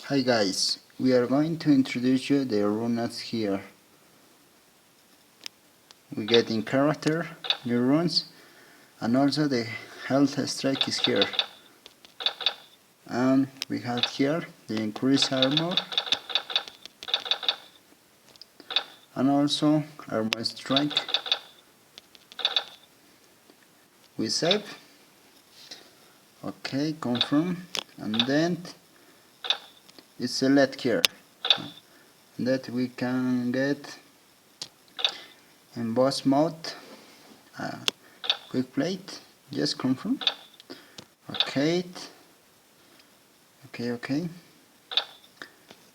Hi guys, we are going to introduce you the runas here. We get in character, new runes, and also the health strike is here. And we have here the increase armor, and also armor strike. We save, okay, confirm, and then it's select here that we can get in boss mode quick plate. Just confirm. Okay, okay.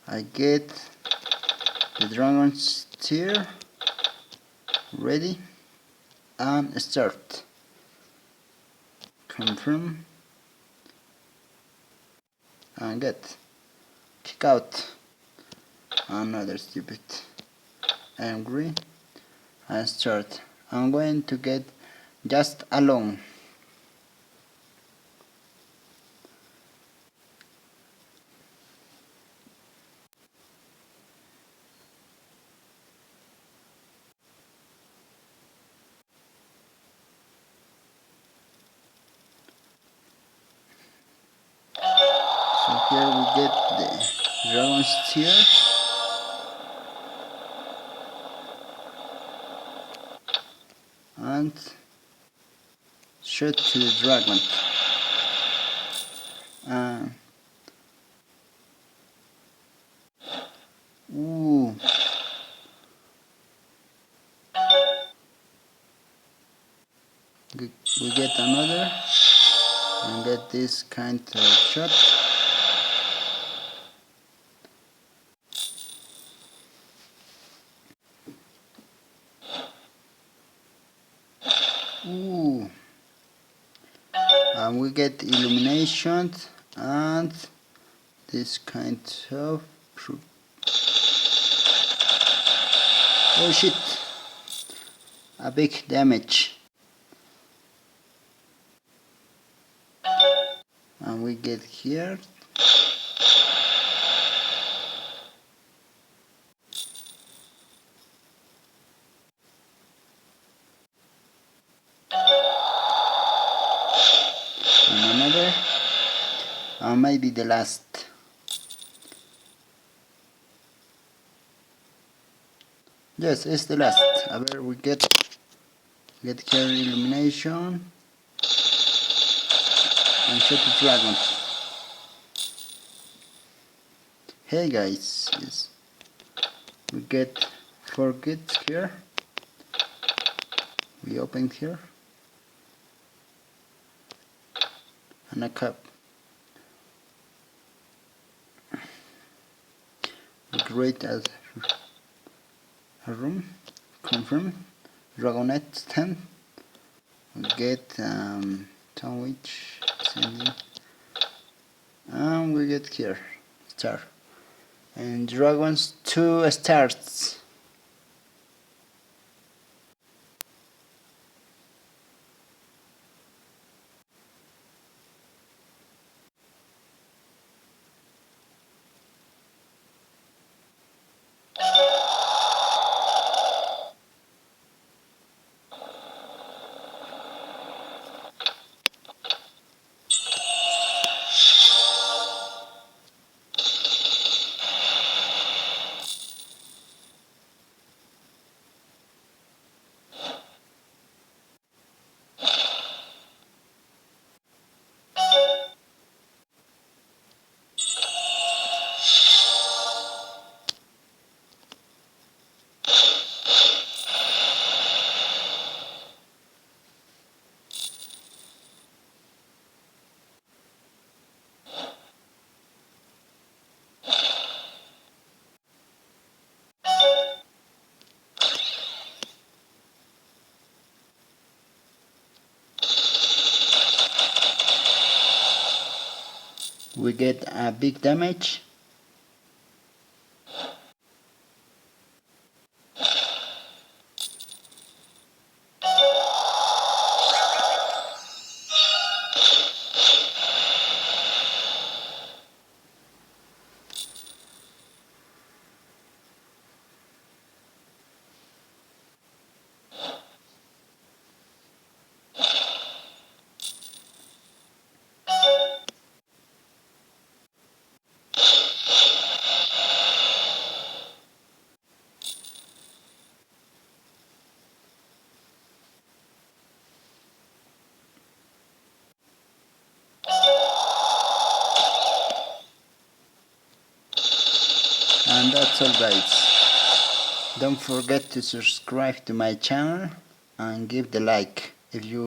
I get the dragon's tear ready and start. Confirm and get kick out. Another stupid. Angry and start. I'm going to get just alone. So here we get the dragon's tear. And shoot to the dragon. Ooh. We get another and get this kind of shot. Ooh. And we get illumination and this kind of oh shit, a big damage. And we get here and another, and maybe the last. Yes, it's the last. Where we get here illumination and shoot the dragon. Hey guys, yes, we get 4 kits here. We open here and a cup. We create as a room. Confirm. Dragonette 10. We get sandwich sending, and we get here star and dragons 2 stars. We get a big damage. And that's all, guys. Don't forget to subscribe to my channel and give the like if you